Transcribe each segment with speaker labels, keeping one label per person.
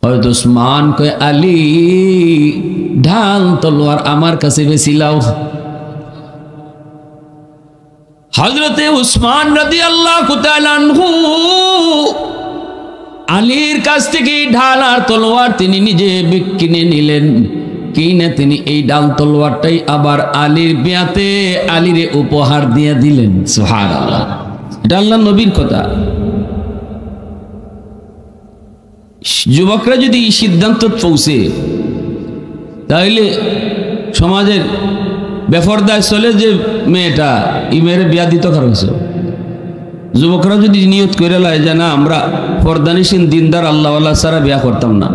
Speaker 1: হযরত উসমান কয় আলী ঢাল তলোয়ার আমার কাছে বেশি লাও। হযরতে উসমান রাদিয়াল্লাহু তাআলা আনহু আলীর কাছ থেকে ঢাল আর তলোয়ার তিনি নিজে কিনে নিলেন। কিনে তিনি এই ঢাল তলোয়ারটাই আবার আলীর বিয়াতে আলীরে উপহার দিয়ে দিলেন। সুবহানাল্লাহ, এটা আল্লাহর নবীর কথা। যুবকরা যদি এই সিদ্ধান্ত পৌঁছে তাহলে সমাজের বেফরদায় চলে যে মেয়েটা এই মেয়ের বিয়া দিত কারণ যুবকরা যদি নিয়ত করে লাই যে না আমরা পর্দানিসীন দিনদার আল্লাহওয়ালা ছাড়া বিয়া করতাম না,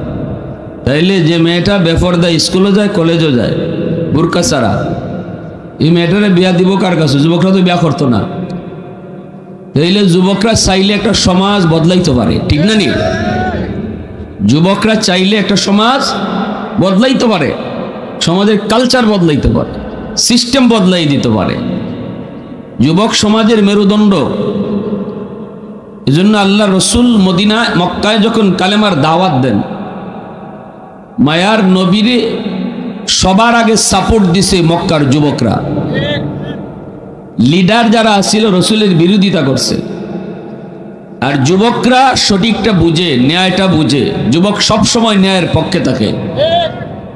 Speaker 1: তাইলে যে মেয়েটা বেফরদা স্কুলে যায় কলেজও যায় বুরকা ছাড়া, এই মেয়েটারে বিয়া দিব কার কাছে? যুবকরা তো বিয়া করতো না। তাইলে যুবকরা চাইলে একটা সমাজ বদলাইতে পারে, ঠিক না নি? যুবকরা চাইলে একটা সমাজ বদলাইতে পারে, সমাজের কালচার বদলাইতে পারে, সিস্টেম বদলাই দিতে পারে। যুবক সমাজের মেরুদণ্ড। এজন্য আল্লাহ রসুল মদিনায় মক্কায় যখন কালেমার দাওয়াত দেন, মায়ার নবীরে সবার আগে সাপোর্ট দিছে মক্কার যুবকরা। লিডার যারা ছিল রসুলের বিরোধিতা করছে, আর যুবকরা সঠিকটা বুঝে, ন্যায়টা বুঝে। যুবক সব সময় ন্যায়ের পক্ষে থাকে,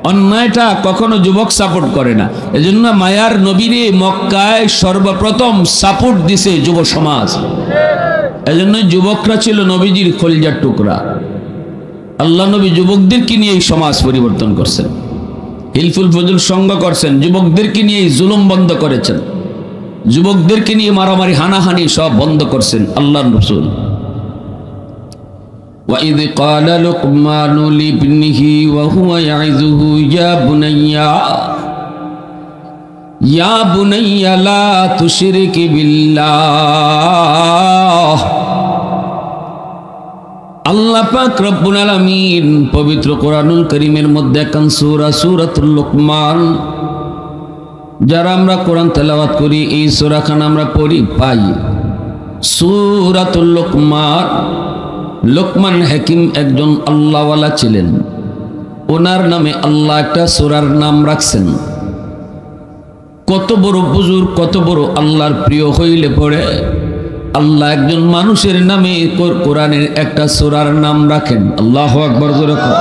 Speaker 1: অন্যায়টা কখনো যুবক সাপোর্ট করে না। এজন্য মায়ার নবীরে মক্কায় সর্বপ্রথম সাপোর্ট দিছে যুব সমাজ। এজন্য যুবকরা ছিল নবীজির কলিজার টুকরা। আল্লাহ নবী যুবকদেরকে নিয়ে এই সমাজ পরিবর্তন করছেন, হিলফুল ফজল সঙ্গ করছেন, যুবকদেরকে নিয়ে জুলুম বন্ধ করেছেন, যুবকদেরকে নিয়ে মারামারি হানাহানি সব বন্ধ করছেন আল্লাহর রাসূল। وَإِذْ قَالَ لُقْمَانُ لِابْنِهِ وَهُوَ يَعِظُهُ يَا بُنَيَّ لَا تُشْرِكْ بِاللَّهِ। আল্লাহ পাক রব্বুল আলামিন পবিত্র কোরআনুল কারীমের মধ্যে একখান সূরা সূরাতুল লুকমান, যারা আমরা কোরআন তেলাওয়াত করি এই সূরাখান আমরা পড়ি পাই। সূরাতুল লুকমান, লোকমান হাকিম একজন আল্লাহওয়ালা ছিলেন, ওনার নামে আল্লাহ একটা সূরার নাম রাখছেন। কত বড় বুজুর্গ, কত বড় আল্লাহর প্রিয় হইলে পড়ে আল্লাহ একজন মানুষের নামে কোরআনের একটা সূরার নাম রাখেন। আল্লাহু আকবার জোরে কর।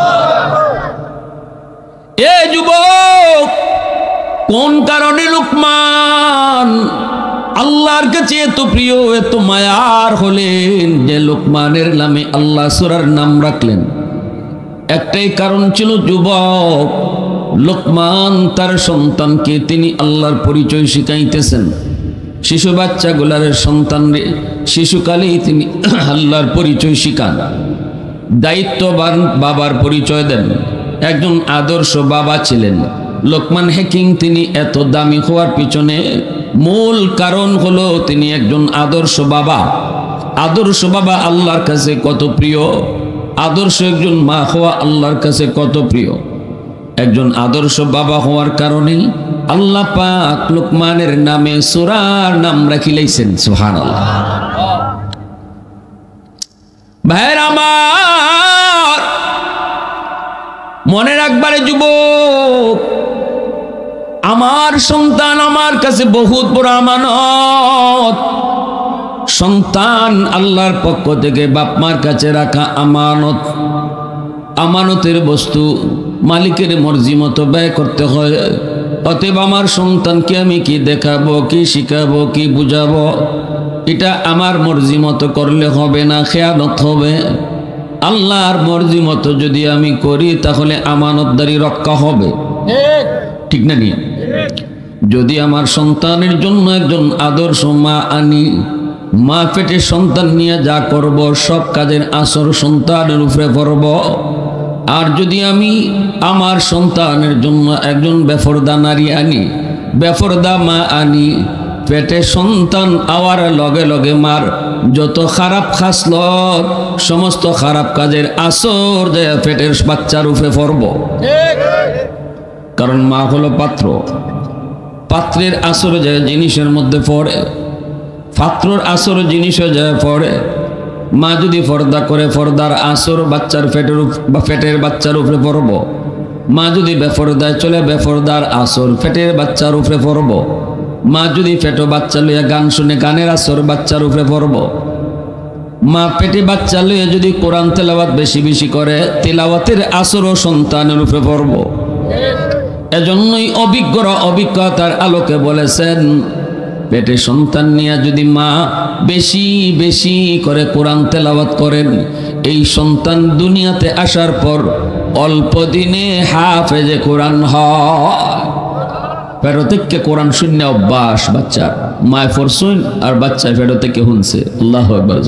Speaker 1: এ যুবক, কোন কারণে লোকমান আল্লাহর কাছে এত প্রিয়, এত মায়ার হলেন যে লোকমানের নামে আল্লাহ সূরার নাম রাখলেন? একটাই কারণ ছিল, যুবক লোকমান তার সন্তানকে তিনি আল্লাহর পরিচয় শিখাইতেছেন। শিশু বাচ্চাগুলার সন্তানরে শিশুকালেই তিনি আল্লাহর পরিচয় শিখান, দায়িত্ববান বাবার পরিচয় দেন। একজন আদর্শ বাবা ছিলেন লোকমান হাকিম। তিনি এত দামি হওয়ার পিছনে মূল কারণ হলো তিনি একজন আদর্শ বাবা। আদর্শ বাবা আল্লাহর কাছে কত প্রিয়, আদর্শ একজন মা হওয়া আল্লাহর কাছে কত প্রিয়। একজন আদর্শ বাবা হওয়ার কারণে আল্লাহ পাক লোকমানের নামে সূরার নাম রাখিলাইছেন। সুবহানাল্লাহ। ভাইরা আমার, মনে রাখবারে যুবক, আমার সন্তান আমার কাছে বহুত বড় আমানত। সন্তান আল্লাহর পক্ষ থেকে বাপ মার কাছে রাখা আমানত। আমানতের বস্তু মালিকের মর্জি মতো ব্যয় করতে হয়। অতএব আমার সন্তানকে আমি কি দেখাবো, কি শিখাবো, কি বুঝাবো, এটা আমার মর্জি মতো করলে হবে না, খেয়ানত হবে। আল্লাহর মর্জি মতো যদি আমি করি তাহলে আমানতদারি রক্ষা হবে, ঠিক না? নিয়ে যদি আমার সন্তানের জন্য একজন আদর্শ মা আনি, মা পেটে সন্তান নিয়ে যা করব সব কাজের আসর সন্তানের উপরে পড়ব। আর যদি আমি আমার সন্তানের জন্য একজন বেফরদা নারী আনি, বেফরদা মা আনি, পেটে সন্তান আওয়ার লগে লগে মার যত খারাপ খাসলত সমস্ত খারাপ কাজের আসর যায় পেটের বাচ্চার উপরে পড়ব। কারণ মা হলো পাত্র, পাত্রের আসর যায় জিনিসের মধ্যে পড়ে, পাত্রর আসর জিনিসও যায় পড়ে। মা যদি পর্দা করে পর্দার আসর বাচ্চার পেটের বাচ্চার উপরে পড়ব। মা যদি বেপরদায় চলে বেপরদার আসর পেটের বাচ্চার উপরে পড়ব। মা যদি পেটো বাচ্চা লইয়া গান শুনে গানের আসর বাচ্চার উপরে পড়ব। মা পেটে বাচ্চা লইয়া যদি কোরআন তেলাওয়াত বেশি বেশি করে তেলাওয়াতের আসরও সন্তানের উপরে পড়ব। এজন্যই অভিজ্ঞরা অভিজ্ঞতার আলোকে বলেছেন, পেটে সন্তান নিয়ে যদি মা বেশি বেশি করে কোরআন তেলাওয়াত করেন, এই সন্তান দুনিয়াতে আসার পর অল্প দিনে হাফেজে কোরআন হয়। পেটো থেকে কোরআন শূন্য অভ্যাস বাচ্চার, মায় ফরসুন আর বাচ্চায় পেটো থেকে শুনছে। আল্লাহু আকবার।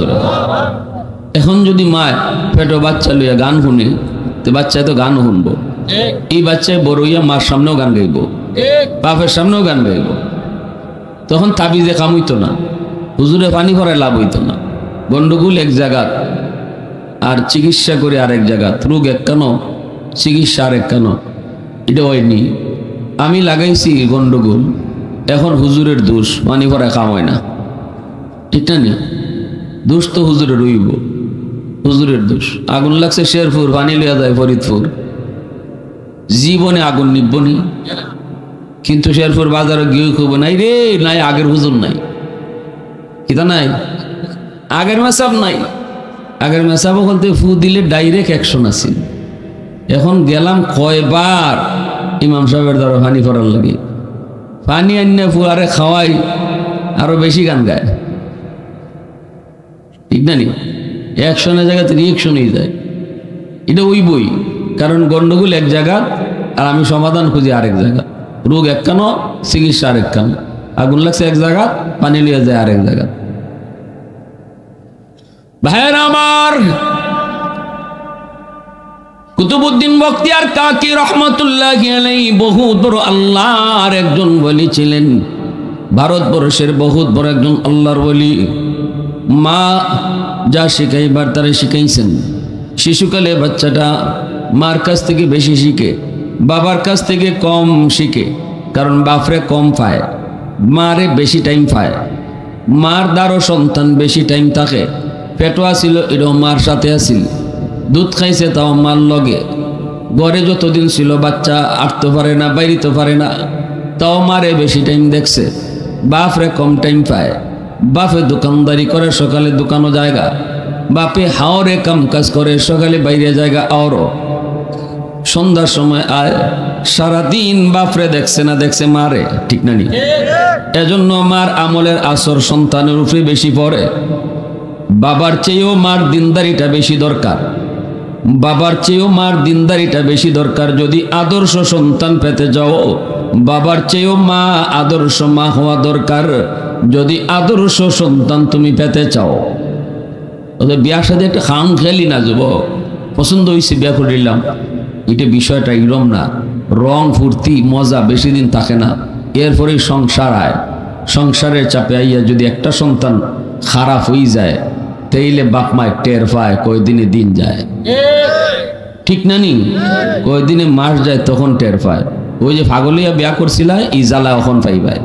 Speaker 1: এখন যদি মায় পেটো বাচ্চা লইয়া গান শুনে, তো বাচ্চায় তো গানও শুনবো। এই বাচ্চায় বড় হইয়া মার সামনেও গান গাইব, বাপের সামনেও গান গাইব। তখন তাবিজে কাম হইতো না, হুজুরে পানি ভরায় লাভ হইতো না। গন্ডগোল এক জায়গা আর চিকিৎসা করে আরেক জায়গা, রোগ এক কেন চিকিৎসা আরেক কেন, এটা হয়নি। আমি লাগাইছি গন্ডগোল, এখন হুজুরের দোষ, পানি ভরায় কাম হয় না। ঠিক না নি? দোষ তো হুজুরের রইব, হুজুরের দোষ। আগুন লাগছে শেরপুর, পানি লইয়া যায় ফরিদপুর, জীবনে আগুন নিবনি। কিন্তু শেরপুর বাজারে গিয়ে খুব নাই রে, নাই আগের হুজুর নাই, কিতা নাই, আগের মেসাব নাই। আগের মেসাব বলতে ফু দিলে ডাইরেক্ট অ্যাকশন আছিল। এখন গেলাম কয়বার ইমাম সাহেবের দ্বারা পানি করার লাগে, পানি আনিয়ে ফুয়ারে খাওয়াই, আরো বেশি গান গায়। ঠিক না নি? অ্যাকশনের জায়গাতে রিয়েকশনই যায়। এটা ওই বই, কারণ গন্ডগোল এক জায়গা আর আমি সমাধান খুঁজি আরেক জায়গা। রোগ এক কানো, চিকিৎসা আরেক কানো। আগুন লাগছে এক জায়গা, পানি লিয়ে যায় আরেক জায়গা। ভাইয়ের আমার, কুতুবউদ্দিন বখতিয়ার কাকি রহমতুল্লাহি আলাইহি বহুত বড় আল্লাহর একজন ওলি ছিলেন। ভারতবর্ষের বহুত বড় একজন আল্লাহর ওলি। মা যা শিখাইবার তারা শিখাইছেন। শিশুকালে বাচ্চাটা মার কাছ থেকে বেশি শিখে, বাবার কাছ থেকে কম শিখে, কারণ বাপরে কম পায়, মারে বেশি টাইম পায়। মার দ্বারও সন্তান বেশি টাইম থাকে। পেটো আসিল এটাও মার সাথে আসিল, দুধ খাইছে তাও মার লগে। ঘরে যতদিন ছিল বাচ্চা আটতে পারে না, বাইরিতে পারে না, তাও মারে বেশি টাইম দেখছে, বাপরে কম টাইম পায়। বাপে দোকানদারি করে, সকালে দোকানও জায়গা, বাপে হাওরে কাম কাজ করে, সকালে বাইরে জায়গা আওরও, সন্ধ্যার সময় আয়, সারাদিন বাপরে দেখছে না দেখছে মারে। ঠিক না নি? এজন্য মার আমলের আসর সন্তানের উপরে বেশি পড়ে। বাবার চেয়েও মার দিনদারিটা বেশি দরকার, বাবার চেয়েও মার দিনদারিটা বেশি দরকার। যদি আদর্শ সন্তান পেতে যাও, বাবার চেয়েও মা আদর্শ মা হওয়া দরকার। যদি আদর্শ সন্তান তুমি পেতে চাও, ওদের বিয়ার সাথে একটা খাম খেলি না, যুব পছন্দ হয়েছে বিয়া করে নিলাম, এটা বিষয়টা এরম না। রং ফুর্তি মজা বেশি দিন থাকে না, এরপরেই সংসার আয়। সংসারের চাপে আইয়া যদি একটা সন্তান খারাপ হয়ে যায়, তাইলে বাপ মায় টের পায়, কয়দিনে দিন যায়। ঠিক না নি? কয়দিনে মাস যায়, তখন টের পায়। ওই যে পাগলিয়া বিয়া করছিলা, ইজালা এখন পাইবাই,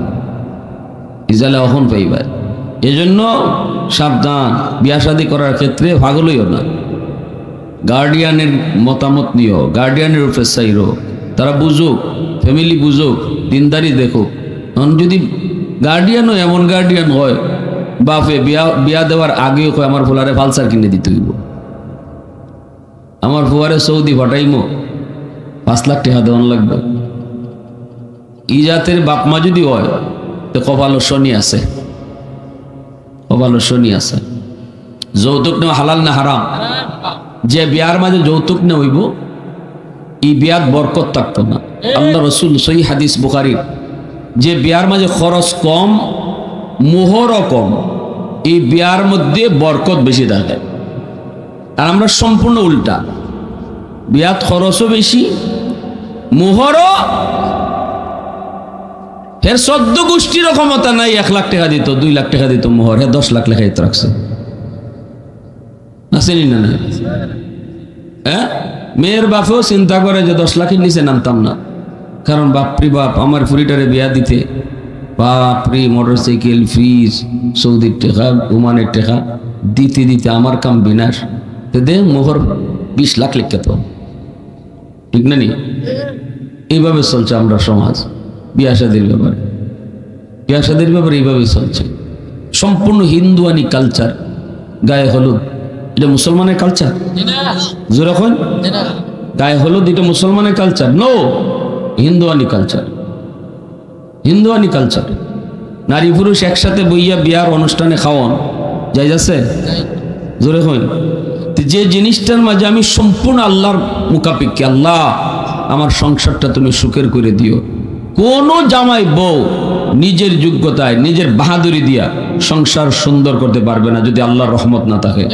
Speaker 1: ইজালা এখন পাইবাই। এজন্য সাবধান, বিয়া শাদী করার ক্ষেত্রে পাগল হইও না। গার্ডিয়ানের মতামত নিও, গার্ডিয়ানের উপরে চাইরো, তারা বুঝুক, ফ্যামিলি বুঝুক, দিনদারি দেখুক। এখন যদি গার্ডিয়ানও এমন গার্ডিয়ান হয়, বাপে বিয়া দেওয়ার আগেও কয় আমার ফুলারে ফালসার কিনে দিতে হইব, আমার ফুয়ারে সৌদি ফাটাইমো, 5 লাখ টাকা দেওয়ান লাগবে। ই জাতের বাপ মা যদি হয়, তো কপালো শনি আছে, কপালো শনি আছে। যৌতুক নেওয়া হালাল না হারাম? যে বিয়ার মাঝে যৌতুক না হইব, এই বিয়ার বরকত থাকতো না। আল্লাহ রসুল সহি হাদিস বুখারীর, যে বিয়ার মাঝে খরচ কম, মোহরও কম, এই বিয়ার মধ্যে বরকত বেশি থাকে। আর আমরা সম্পূর্ণ উল্টা, বিয়াত খরচও বেশি, মোহরও। এর 14 গোষ্ঠীরও ক্ষমতা নাই 1 লাখ টাকা দিত, 2 লাখ টাকা দিত মোহর, 10 লাখ লেখাই রাখছে। আসেনি না? হ্যাঁ, মেয়ের বাপেও চিন্তা করে যে 10 লাখের নিচে নামতাম না, কারণ বাপরি বাপ আমার ফুরিটারে বিয়া দিতে, বাপরি মোটরসাইকেল, ফ্রিজ, সৌদির টাকা, ওমানের টাকা, দিতে দিতে আমার কাম বিনাশ, তো দে মোহর 20 লাখ লিখতে তো, ঠিক না নি? এইভাবে চলছে আমরা সমাজ। বিয়া শাদীর ব্যাপারে এইভাবে চলছে। সম্পূর্ণ হিন্দুয়ানি কালচার, গায়ে হলুদ এটা মুসলমানের কালচার? যেরকম গায়ে হলুদ এটা মুসলমানের কালচার? No, হিন্দুয়ানি culture. নারী পুরুষ একসাথে বইয়া বিয়ার অনুষ্ঠানে খাওয়ান যাই যাচ্ছে? জোরে হইন। যে জিনিসটার মাঝে আমি সম্পূর্ণ আল্লাহর মুখাপেক্ষী, আল্লাহ আমার সংসারটা তুমি সুখের করে দিও, কোন জামাই বউ নিজের যোগ্যতায় নিজের বাহাদুরি দিয়া সংসার সুন্দর করতে পারবে না যদি আল্লাহর রহমত না থাকে।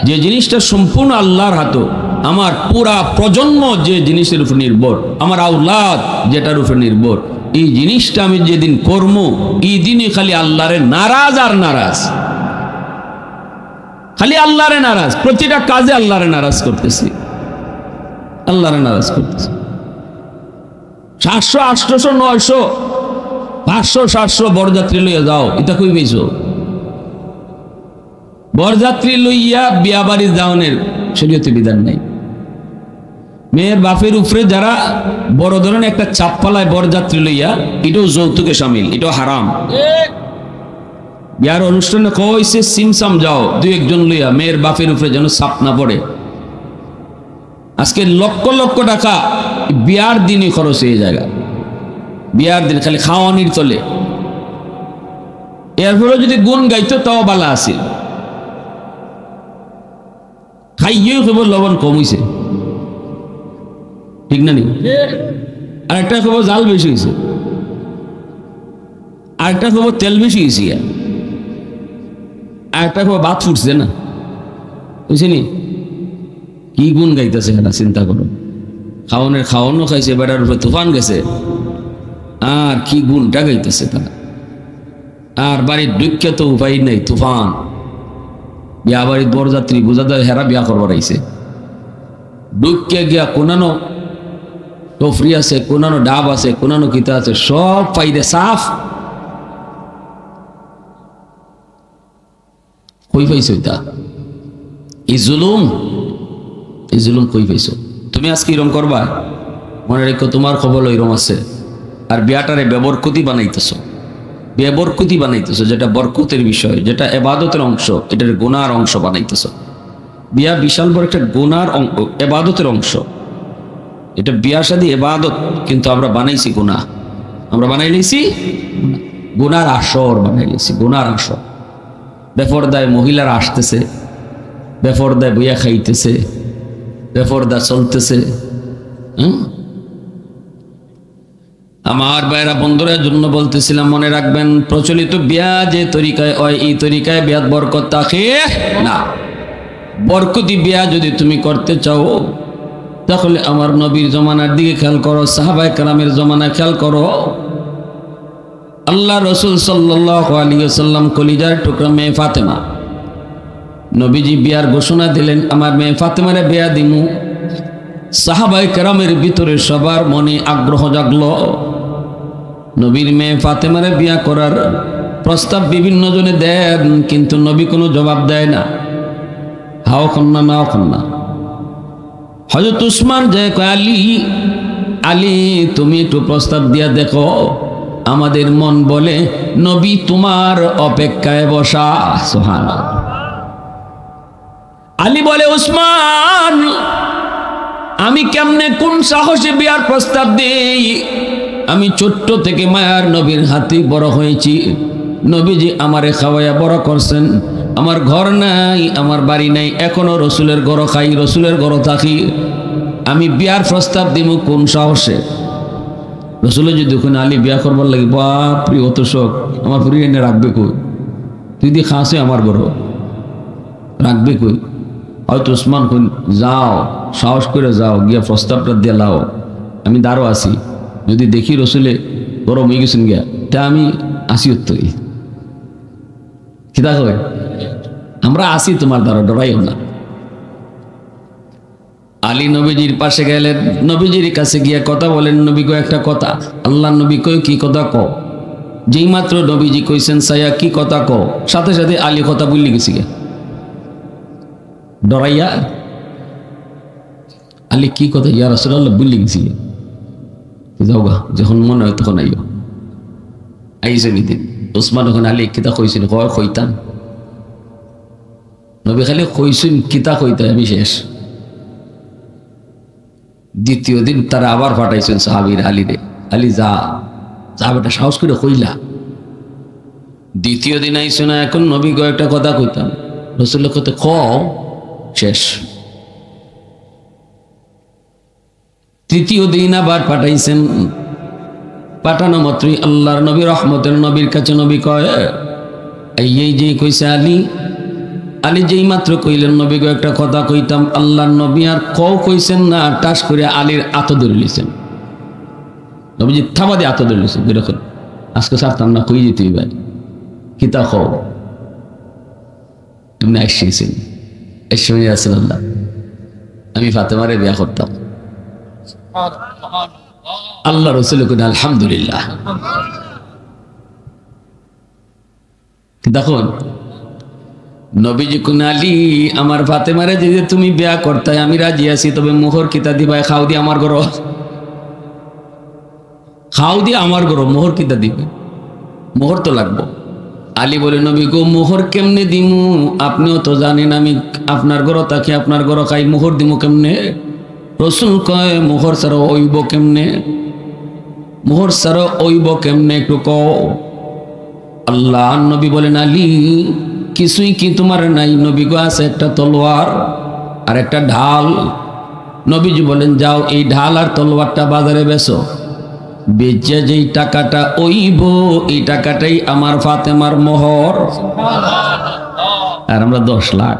Speaker 1: যে জিনিসটা সম্পূর্ণ আল্লাহর হাতে, আমার পুরা প্রজন্ম যে জিনিসের উপর নির্ভর, আমার আওলাদ যেটার উপর নির্ভর, এই জিনিসটা আমি যেদিন কর্ম, এই দিনই খালি আল্লাহরে নারাজ আর নারাজ, খালি আল্লাহরে নারাজ, প্রতিটা কাজে আল্লাহরে নারাজ করতেছি। 700 800 900 500 700 বরযাত্রী লইয়া যাও, এটা কই পেয়েছো? বরযাত্রী লইয়া বিয়া বাড়ি যাওনের শরীয়তে বিধান নাই। মেয়ের বাপের উপরে যারা বড় ধরনের একটা চাপ পালায় বরযাত্রী লইয়া, এটাও যৌতুকে শামিল, এটাও হারাম। বিয়ার অনুষ্ঠানে কইছে সিমসাম যাও 2-1 জন লইয়া, মেয়ের বাপের উপরে যেন চাপ না পড়ে। আজকে লক্ষ লক্ষ টাকা বিয়ার দিনই খরচ হয়ে যায়, বিয়ার দিন খালি খাওয়ানির চলে। এরপরে যদি গুণ গাইতো তাও বালা আছে, খাইয়েও খবর লবণ কমিছে, ঠিক না নি? আরেকটা খবর জাল বেশি হয়েছে, আরেকটা খবর তেল বেশি হয়েছে, আরেকটা খবর ভাত ফুটছে না, বুঝছিনি? কি গুণ গাইতেছে না চিন্তা করো। খাওয়ানো খাইছে, বেড়ার উপরে তুফান গেছে, আর কি গুণটা গাইতেছে তারা। আর বাড়ির দুঃখে তো উপায় নেই, তুফান। বিয়া বাড়ির বরযাত্রী বোঝা যায় হেরা বিয়া করবার আইছে, দুঃখে গিয়া কোনানো টফরি আছে, কোনানো ডাব আছে, কোনানো কিতা আছে, সব পাইদে সাফ। কই পাইছো এটা? এই জুলুম কই পাইছো? তুমি আজকে এরম করবা, মনে রেখো তোমার খবর এরম আছে। আর বিয়াটারে বেবরকতি বানাইতেছো, যেটা বরকতের বিষয়, যেটা এবাদতের অংশ, এটার গুনার অংশ বানাইতেছো। বিয়া বিশাল বড় একটা গুনার এবাদতের অংশ। এটা বিয়া শাদী এবাদত, কিন্তু আমরা বানাইছি গুনাহ। আমরা বানাই নিয়েছি গুনার আসর, গুনার আসর। বেপরদায় মহিলারা আসতেছে, বেপরদায় বইয়া খাইতেছে, বেপরদা চলতেছে। আমার ভাইরা বন্ধুরা জন্য বলতেছিলাম, মনে রাখবেন প্রচলিত বিয়া যে তরিকায় হয়, এই তরিকায় বিয়াত বরকত থাকে না। বরকতি বিয়া যদি তুমি করতে চাও, তাহলে আমার নবীর জমানার দিকে খেয়াল করো, সাহাবায়ে কেরামের জমানায় খেয়াল করো। আল্লাহ রসুল সাল্লাল্লাহু আলাইহি ওয়াসাল্লাম কলিজার টুকরা মেয়ে ফাতেমা, নবীজি বিয়ার ঘোষণা দিলেন, আমার মেয়ে ফাতেমারে বিয়া দিমু। সাহাবায়ে কেরামের ভিতরে সবার মনে আগ্রহ জাগলো, নবীর মেয়ে ফাতেমারে বিয়া করার প্রস্তাব বিভিন্ন জনে দেন, কিন্তু নবী কোনো জবাব দেয় না, হাও কন্যা নাও কন্যা। হযরত উসমান যে কয়, আলী তুমি একটু প্রস্তাব দিয়া দেখো। আমাদের মন বলে নবী তোমার অপেক্ষায় বসা। সুবহানাল্লাহ। আলী বলে, উসমান আমি কেমনে কোন সাহসে বিয়ার প্রস্তাব দেই? আমি ছোট্ট থেকে মায়ার নবীর হাতে বড় হয়েছি, নবীজি আমারে খাওয়াইয়া বড় করছেন, আমার ঘর নাই, আমার বাড়ি নাই, এখনো রসুলের ঘর খাই, রসুলের ঘর থাকি, আমি বিয়ার প্রস্তাব দিব কোন সাহসে? রসুলের যদি ওখানে আলী বিয়া করবার লাগে, বাপরে অত শখ, আমার পুরী এনে রাখবে কই? তুই দিয়ে খাসে আমার ঘর রাখবে কই? হয়তো উসমান কই, যাও সাহস করে যাও, গিয়া প্রস্তাবটা দিয়ে লাও, আমি দাঁড়ো আছি, যদি দেখি রসুলে গরম হয়ে গেছেন গিয়া, তা আমি আসি উত্তরি কিতা কই, আমরা আসি তোমার দ্বারা, ডরাইও না। আলী নবীজির পাশে গেলেন, নবীজির কাছে গিয়ে কথা বলেন, নবী কো একটা কথা। আল্লাহ নবী কই, কি কথা কও? যেই মাত্র নবীজি কইছেন সাইয়া কি কথা কও, সাথে সাথে আলী কথা বললি গেছি গে ডরাইয়া। আলী কি কথা ইয়া রাসূলুল্লাহ বললি গেছি, যাও গা, যখন মনে হয় তখন আইও। আইসে নিদিন ওসমান ওখানে আলী কিতা কইছিল, কইতাম নবী খালি কইছেন কিতা কইতে আমি শেষ। দ্বিতীয় দিন তারা আবার পাঠাইছেন সাহাবীর আলীরে, আলী যা যা বেটা সাহস করে কইলা। দ্বিতীয় দিন আইসো না, এখন নবী কয়েকটা কথা কইতাম, রাসূলুল্লাহ কইতে ক শেষ। তৃতীয় দিন আবার পাঠাইছেন, পাঠানো মাত্রই আল্লাহর নবী রহমতের নবীর কাছে নবী কয় এই যে কইছে আলী, আলী যেই মাত্র কইলেন নবী একটা কথা কইতাম, আল্লাহর নবী আর কইছেন না, টাস করে আলীর আত ধরে লিছেন। নবীজি থাবা দিয়ে আত ধরে লিছেন, বেরোখন আজকে সারতাম না, কই যেতে ভাই কিতা কও। তুমি আসছেন এসে রাসূলুল্লাহ আমি ফাতেমারে বিয়া করতাম। আল্লাহ রাসূল কইলেন আলহামদুলিল্লাহ। দেখুন নবীজি কোন আলী আমার ফাতেমারে যে তুমি বিয়া করতাই আমি রাজি আছি, তবে মোহর কিতা দিবাই, খাও দি আমার ঘর, খাও দি আমার ঘর, মোহর কিতা দিবে, মোহর তো লাগবো। আলী বলে নবী গো মোহর কেমনে দিমু, আপনিও তো জানেন আমি আপনার ঘর তাকে আপনার ঘর খাই, মোহর দিমু কেমনে। রাসূল কয় মোহর ছাড়া ওইব কেমনে, মোহর ছাড়া ওইব কেমনে একটু কও। আল্লাহ নবী বলেন আলী কিছুই কি তোমার নাই, নবী গো আছে একটা তলোয়ার আর একটা ঢাল। নবীজি বলেন যাও এই ঢাল আর তলোয়ারটা বাজারে বেচো, বেচে যেই টাকাটা ওইব এই টাকাটাই আমার ফাতেমার মোহর। আর আমরা 10 লাখ,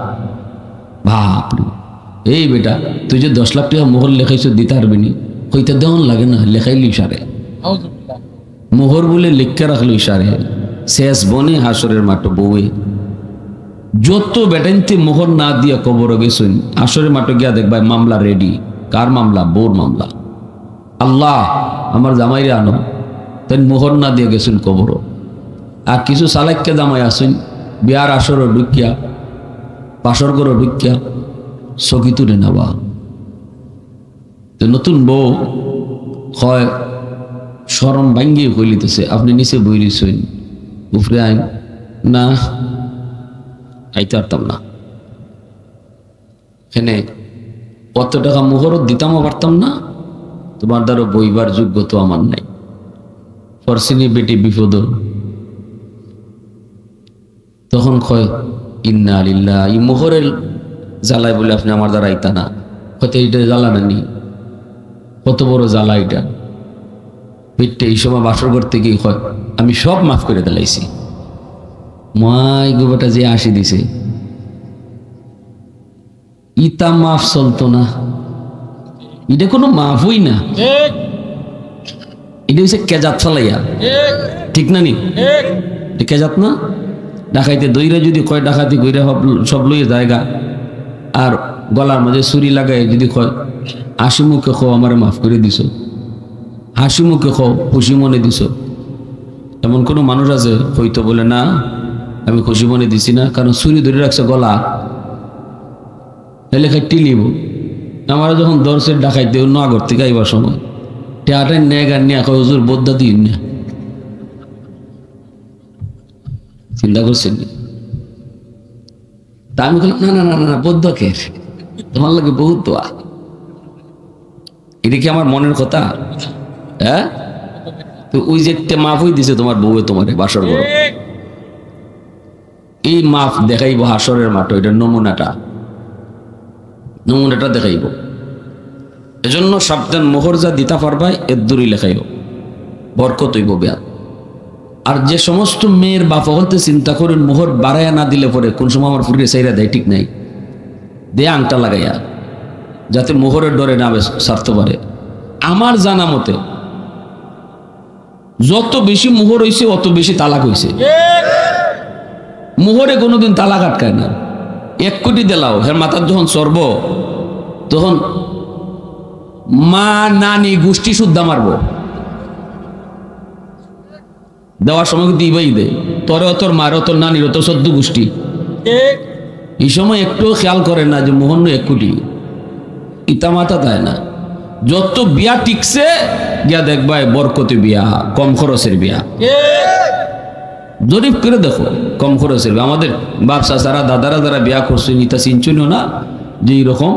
Speaker 1: বাপরে এই বেটা তুই যে 10 লাখ টাকা মোহর লেখাইছ দিতে পারবি নি, কইতে দেওয়ান লাগে না, লেখাইলি ইশারে মোহর বলে লিখকে রাখলো ইশারে, শেষ বনে হাসরের মাঠ বউয়ে যত বেটাইতে মোহর না দিয়া কবর গেছেন, হাসরের মাঠে গিয়া দেখবাই মামলা রেডি। কার মামলা? বউর মামলা। আল্লাহ আমার জামাইরে আনো, তাই মোহর না দিয়ে গেছেন কবর। আর কিছু সালাইককে জামাই আসেন বিয়ার আসরও ঢুকিয়া পাশর করো ঢুকিয়া চকি তুলে নেবা। নতুন বউ হয় শরম ভাঙ্গিয়ে কইলিতেছে, আপনি নিচে বই রইছেন উপরে আইন না, আইতে পারতাম না, এখানে কত টাকা মোহরও দিতামও পারতাম না, তোমার দ্বারা বইবার যোগ্য তো আমার নাই। পরশিনী বেটি বিপদ, তখন কয় ইন্না লিল্লাহ, এই মোহরের জ্বালায় বলে আপনি আমার দ্বারা আইতা না, হয়তো এইটা জ্বালা নানি, কত বড় জ্বালা এটা। পেটটা এই সময় বাসর করতে গিয়ে কয় আমি সব মাফ করে দিলাইছি। মাই গোবাটা যে আসি দিছে ইতা মাফ চলতো না, এটা কোনো মাফই না, এটা হচ্ছে কেজাত ফলাইয়া, ঠিক না নি? কেজাত না, ডাকাইতে দইরা যদি কয় ডাকাতি কইরা সব লইয়া জায়গা, আর গলার মাঝে ছুরি লাগাই যদি কয় হাসি মুখে খো আমার মাফ করে দিছ, হাসি মুখে খো খুশি মনে দিছ, এমন কোনো মানুষ আছে হয়তো বলে না আমি খুশি মনে দিছি না, কারণ ছুরি ধরে রাখছে গলা, এলাকায় টিলিব। আমার যখন দর্শের ডাকাইতে নগর থেকে আইবার সময় টেয়াটাই নেগার নিয়ে কয় হুজুর বোদ্ধা দিন না, চিন্তা করছেন? তা আমি বললাম না না না না বৌদ্ধ কে, তোমার লাগে বহুত দোয়া, এটা কি আমার মনের কথা? হ্যাঁ, তো ওই যে মাফ হয়ে দিছে তোমার বউয়ে তোমারে বাসর করো, এই মাফ দেখাইব হাসরের মাঠ, এটা নমুনাটা দেখাইব। এজন্য সাবধান, মোহর যা দিতা পারবাই এর দূরই লেখাইব, বরকত হইব বেয়া। আর যে সমস্ত মেয়ের বাপ হতে চিন্তা করেন মোহর বাড়াইয়া না দিলে পরে কোন সময় আমার ফুরিয়ে চাইরা দেয়, ঠিক নাই, দে আংটা লাগাইয়া, যাতে মোহরের ডরে না সারতে পারে। আমার জানা মতে যত বেশি মোহর হয়েছে অত বেশি তালাক হয়েছে। মোহরে কোনোদিন তালাক আটকায় না। 1 কোটি দিলাও হের মাথার যখন চড়ব তখন মা নানি গোষ্ঠী শুদ্ধা মারব, দেওয়ার সময় কিন্তু ইবাই দে, তোরও তোর মারও তোর নানিরও তো 14 গোষ্ঠী। এই সময় একটু খেয়াল করে না যে মোহন 1 কোটি ইতা মাতা দেয় না। যত বিয়া টিকছে গিয়া দেখবা বরকতি বিয়া, কম খরচের বিয়া। জরিপ করে দেখো, কম খরচের বিয়া। আমাদের বাপ চাচারা দাদারা যারা বিয়া করছে নিতা চিনচুনিও না যে এইরকম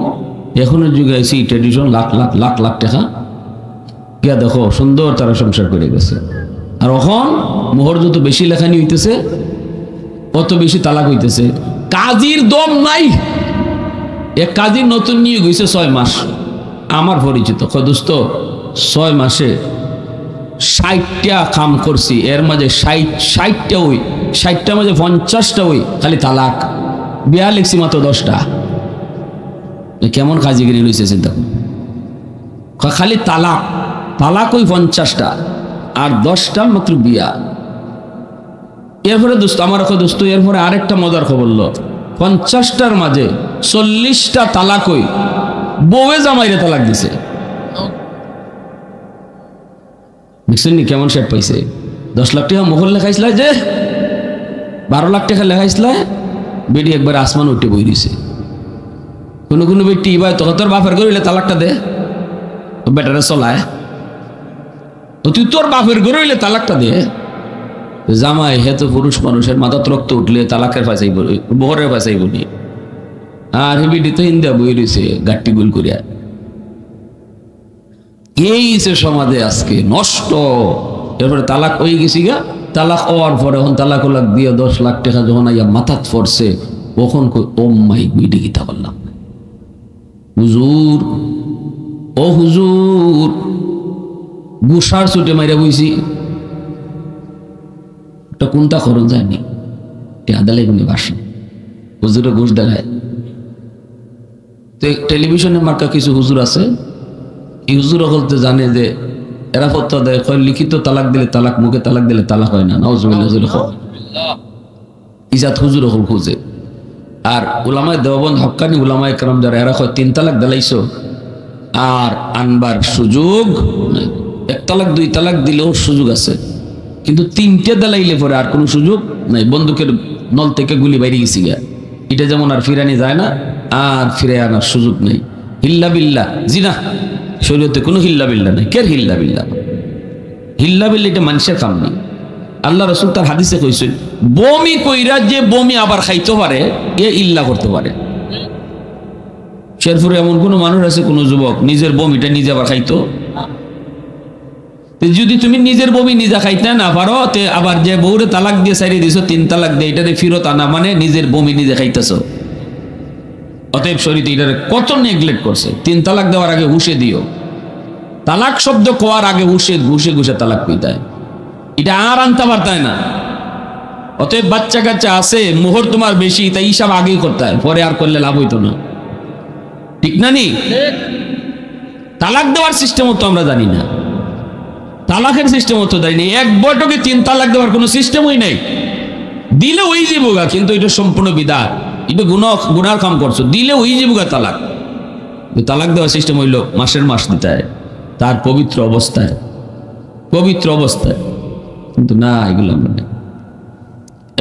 Speaker 1: এখনের যুগে আইসি ট্রেডিশন লাখ লাখ লাখ লাখ টাকা গিয়া দেখো সুন্দর তারা সংসার করে গেছে। আর এখন মোহর যত বেশি লেখানি হইতেছে অত বেশি তালাক হইতেছে। কাজীর দম নাই। এক কাজীর নতুন নিয়োগ হয়েছে 6 মাস। আমার পরিচিত দোস্ত 6 মাসে 60টা কাম করছি, এর মাঝে 60টা ওই 60টা মাঝে 50টা ওই খালি তালাক। বিয়া লিখছি মাত্র 10টা। কেমন কাজীগিরি লইছে চিন্তা খালি তালাক। তালাক ওই 50টা আর 10টা মাত্র বিয়া। এরপরে দোস্ত আমার দোস্ত এরপরে আরেকটা মজার খবর হলো 50টার মাঝে 40টা তালাক ওই বউয়ে জামাইরে তালাক দিছে। দেখছেন নি কেমন শেপ পাইছে? 10 লাখ টাকা মোহর লেখাইছিল যে 12 লাখ টাকা লেখাইছিল, বেটি একবার আসমান উঠে বই দিছে। কোনো কোনো বেটি ভাই তোর বাপের গরু হইলে তালাকটা দে, বেটারে চলায়। তুই তোর বাপের গরু হইলে তালাকটা দে। জামাই হে তো পুরুষ মানুষের মাথাত রক্ত উঠলে তালাকের পাশাই বলি, বহরের পাশাই বলি। আর হে বেটি তো ইন্দা বই রয়েছে গাট্টি গুল করিয়া। এই যে সমাজে আজকে নষ্ট। এরপরে তালাক হয়ে গেছি গা। তালাক হওয়ার পরে এখন তালাক দিয়ে 10 লাখ টাকা যখন আইয়া মাথাত পড়ছে তখন ও মাই গুইডি গীতা বললাম হুজুর, ও হুজুর গুসার ছুটে মাইরা বইছি একটা কোনটা খরচ যায়নি আদালাই গুনি বাসে হুজুরে ঘুষ দেখায়। তো টেলিভিশনে মার্কা কিছু হুজুর আছে, এই হুজুর হলতে জানে যে এরা ফতোয়া দেয় লিখিত তালাক দিলে তালাক, মুখে তালাক দিলে তালাক হয় না। নাউজুবিল্লাহ ইজাত হুজুর হল খুঁজে। আর উলামায়ে দেওবন্দ হক্কানি উলামায়ে কেরাম যারা এরা কয় 3 তালাক দিলাইছো আর আনবার সুযোগ নাই। 1 তালাক 2 তালাক দিলেও সুযোগ আছে, কিন্তু 3টে দিলাইলে পরে আর কোনো সুযোগ নাই। বন্দুকের নল থেকে গুলি বাইরে গেছি গা, এটা যেমন আর ফিরানি যায় না, আর ফিরে আনার সুযোগ নেই। হিল্লা বিল্লাহ জিনা শরীয়তে কোনো হিল্লা বিল্লাহ নাই। কের হিল্লা বিল্লাহ? হিল্লা বিল্লাহ এটা মানুষের কাম নেই। আল্লাহ রাসূল তার হাদিসে কইছেন বমি কইরা যে বমি আবার খাইতে পারে এ ইল্লা করতে পারে। শেরপুরে এমন কোনো মানুষ আছে, কোনো যুবক নিজের বমিটা নিজে আবার খাইতো? যদি তুমি নিজের বমি নিজে খাইতে না পারো, তে আবার যে বউরে তালাক দিয়ে সারিয়ে দিছো 3 তালাক দিয়ে, এটাতে ফিরত আনা মানে নিজের বমি নিজে খাইতেছো। অতএব শরীয়ত এটারে কত নেগলেক্ট করছে। 3 তালাক দেওয়ার আগে হুশে দিও। তালাক শব্দ কোয়ার আগে হুশে ঘুষে ঘুষে তালাক কইতায়, এটা আর আনতে পারতায় না। অতএব বাচ্চা কাচ্চা আছে, মোহর তোমার বেশি, তাই হিসাব আগেই করতে হয়, পরে আর করলে লাভ হইতো না। ঠিক না নি? তালাক দেওয়ার সিস্টেম তো আমরা জানি না, তালাকের সিস্টেম তো জানি না। এক বৈঠকে 3 তালাক দেওয়ার কোনো সিস্টেমই নাই। দিলে ওই যাবুগা, কিন্তু এটা সম্পূর্ণ বিদাত, এটা গুনার কাম করছো। দিলে ওই যাবুগা তালাক। তালাক দেওয়ার সিস্টেম হইল মাসের মাস দিতে হয়, তার পবিত্র অবস্থায়, পবিত্র অবস্থায়। কিন্তু না, এগুলো আমরা নেই।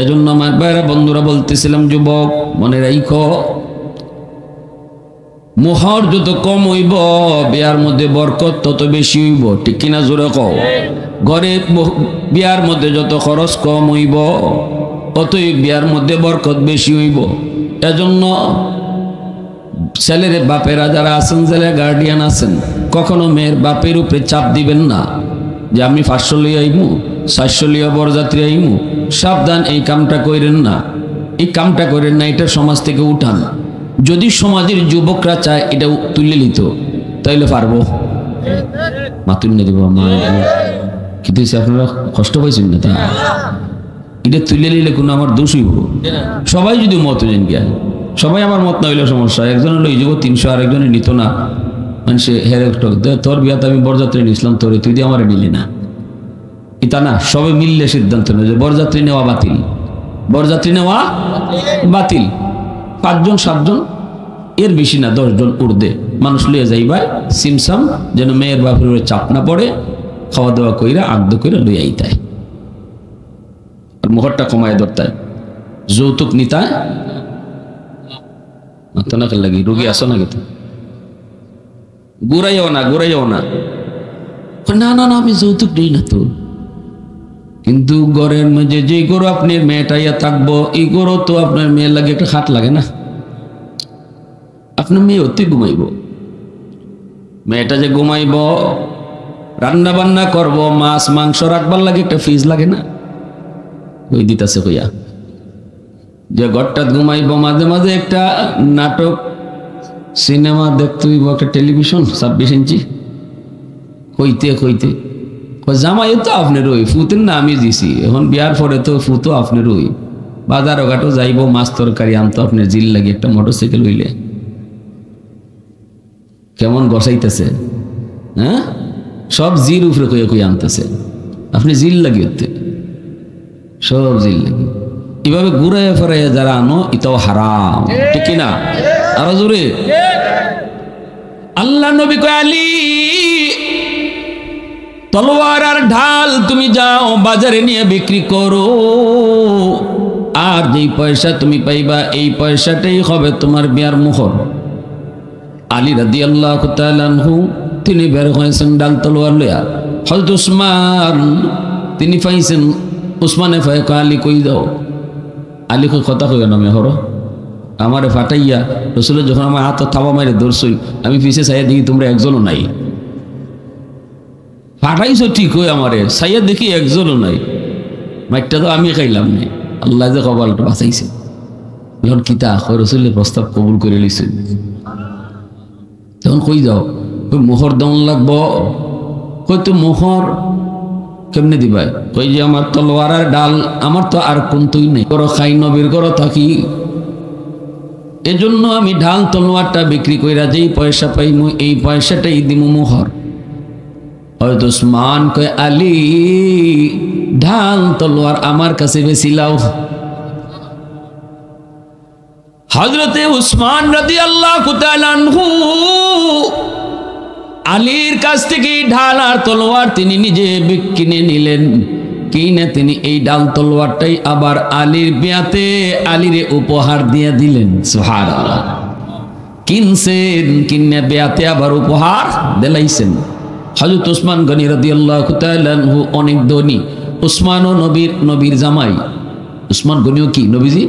Speaker 1: এজন্য আমার ভাইরা বন্ধুরা বলতেছিলাম, যুবক মনে রাখো, মোহর যত কম হইব বিয়ার মধ্যে বরকত তত বেশি হইব। ঠিক কিনা জোরে কও? ঘরে বিয়ার মধ্যে যত খরচ কম হইব ততই বিয়ার মধ্যে বরকত বেশি হইব। এজন্য ছেলের বাপেরা যারা আছেন, ছেলে গার্ডিয়ান আছেন, কখনো মেয়ের বাপের উপরে চাপ দিবেন না যে আমি 500 লিয়ে আইমু, 400 লিয়ে বরযাত্রী আইমু। সাবধান, এই কামটা করেন না, এই কামটা করেন না, এটা সমাজ থেকে উঠান। যদি সমাজের যুবকরা চায় এটা তুলে নিত তাইলে পারবো, মা তুলে দিব। মা কিন্তু আপনারা কষ্ট পাইছেন না, তা এটা তুলে নিলে কোনো আমার দোষ হইব? সবাই যদি মত হইলেন জ্ঞান, সবাই আমার মত না হইলে সমস্যা। একজন হলো এই যুব 300, আর একজনে নিত না। মানুষে হেরে তোর বিয়াতে আমি বরযাত্রী নিয়েছিলাম, তোরে তুই দিয়ে আমার নিলি না, এটা না। সবে মিললে সিদ্ধান্ত নেই যে বরযাত্রী নেওয়া বাতিল, বরযাত্রী নেওয়া বাতিল। 5 জন 7 জন, এর বেশি না, 10 জন উর্দে মানুষ লইয়া যাইবা সিমসাম, যেন মেয়ের বাপের চাপ না পড়ে। খাওয়া দাওয়া কইরা আগদ কইরা লইয়া আইতায়। মোহরটা কমায় ধরতায় যৌতুক নিতায় আপনাকে লাগি রোগী আসো না কিন্তু ঘুরাইও না না না না আমি যৌতুক দিই না তো কিন্তু ঘরের মধ্যে যে গরু আপনার মেয়েটাইয়া থাকবো এই গরু তো আপনার মেয়ের লাগে একটা খাট লাগে না আপনার মেয়ে অতি ঘুমাইব মেয়েটা যে ঘুমাইব রান্না বান্না করব মাছ মাংস রাখবার লাগে একটা ফ্রিজ লাগে না ওই দিতাছে কইয়া যে ঘরটা ঘুমাইব মাঝে মাঝে একটা নাটক সিনেমা দেখতে হইব একটা টেলিভিশন 26 ইঞ্চি কইতে জামাই তো আপনার ওই ফুতের না আমি দিছি এখন বিয়ার পরে তো ফুতো আপনার ওই বাজার ঘাটও যাইব মাছ তরকারি আনতো আপনার জিল লাগে একটা মোটরসাইকেল হইলে কেমন গসাইতেছে হ্যাঁ সব জির উপরে কইয়া আনতেছে আপনি জিল লাগিয়ে সব জিল লাগে এভাবে ঘুরাইয়া ফেরাইয়া যারা আনো এটাও হারাম ঠিক না আরো জোরে আল্লাহ নবী কয় আলী তলোয়ার আর ঢাল তুমি যাও বাজারে নিয়ে বিক্রি করো আর যেই পয়সা তুমি পাইবা এই পয়সাটাই হবে তোমার বিয়ার মোহর আলী রাদিয়াল্লাহু তাআলা আনহু তিনি বের হয়েছেন ডাল তলোয়ার লইয়া হযরত উসমান তিনি পাইছেন উসমানে ফায় আলী কই দাও আলী কই কথা কই না মেহর আমারে ফাটাইয়া রাসূল যখন আমার হাত থাবা মারে ধরছই আমি পিছে চাইয়া দেখি তোমরা একজনও নাই ফাটাইছো ঠিক হই আমারে চাইয়া দেখি একজনও নাই মাইকটা তো আমি খাইলাম না আল্লাহ যে কপালটা বাঁচাইছে এখন কিতা রাসূলের প্রস্তাব কবুল করে লইছেন তখন কই যাও কই মোহর দন লাগবো কই তো মোহর কেমনে দিবাই কই যে আমার তলোয়ার আর ডাল আমার তো আর কোনতুই নেই করো খাই নবীর করো থাকি এজন্য আমি ঢাল তলোয়ারটা বিক্রি কইরা যেই পয়সা পাইমু এই পয়সাটাই দিমু মোহর হয়তো উসমান কয় আলী ঢাল তলোয়ার আমার কাছে বেশি লাও হযরতে উসমান রাদিয়াল্লাহু তাআলা আনহু আলীর কাছ থেকে ঢাল আর তলোয়ার তিনি নিজে কিনে নিলেন কিনে তিনি এই ঢাল তলোয়ারটাই আবার আলীর বিয়াতে আলীরে উপহার দিয়ে দিলেন সুবহানাল্লাহ কিনছেন কিনে বিয়াতে আবার উপহার দিলাইছেন হযরত উসমান গনি রাদিয়াল্লাহু তাআলা আনহু অনেক ধনী উসমানও নবীর জামাই উসমান গনিও কি নবীজি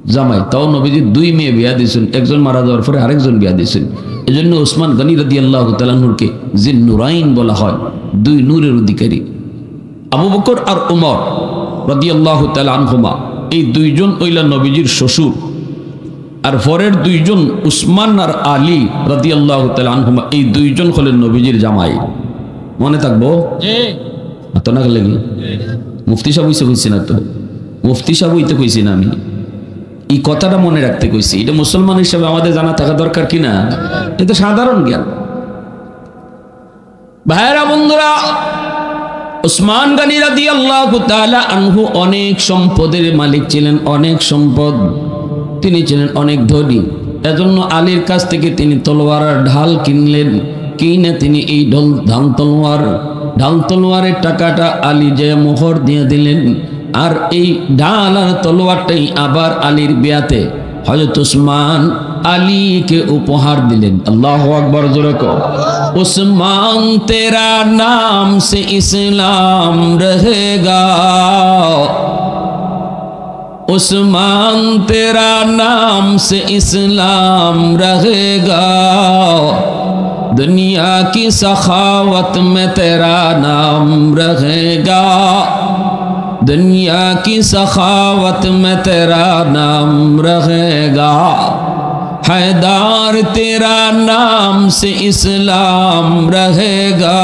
Speaker 1: জামাই তাও নবীজি দুই মেয়ে বিয়া দিয়েছেন একজন মারা যাওয়ার পরে আরেকজন বিয়া দিয়েছেন এজন্য উসমান গনি রাদিয়াল্লাহু তাআলা আনহুকে জিন নুরাইন বলা হয় দুই নূরের অধিকারী আবু বকর আর ওমর রাদিয়াল্লাহু তাআলা আনহুমা এই দুইজন হইলা নবীজির শ্বশুর আর পরের দুইজন উসমান আর আলী রাদিয়াল্লাহু তাআলা আনহুমা এই দুইজন হলেন নবীজির জামাই মনে থাকবো জি তো না লাগি মুফতি সাহেব হইছে কইছি না তো মুফতি সাহেব হইতে কইছি না আমি এই কথাটা মনে রাখতে কইছি এটা মুসলমান হিসেবে আমাদের জানা থাকা দরকার কিনা এটা সাধারণ জ্ঞান ভাইরা বন্ধুরা উসমান গনি রাদিয়াল্লাহু তাআলা আনহু অনেক সম্পদের মালিক ছিলেন অনেক সম্পদ তিনি ছিলেন অনেক ধনী এজন্য আলীর কাছ থেকে তিনি তলোয়ার আর ঢাল কিনলেন কিনে তিনি এই ঢাল তলোয়ারের টাকাটা আলী যে মোহর দিয়ে দিলেন আর এই ঢাল আর তলোয়ারটাই আবার আলীর বিয়াতে হযরত উসমান আলীকে উপহার দিলেন আল্লাহু আকবার জোরে কও উসমান তেরা নাম সে ইসলাম रहेगा उस्मान तेरा नाम से इस्लाम रहेगा दुनिया की सखावत में तेरा नाम रहेगा दुनिया की सखावत में तेरा नाम रहेगा हैदार तेरा नाम से इस्लाम रहेगा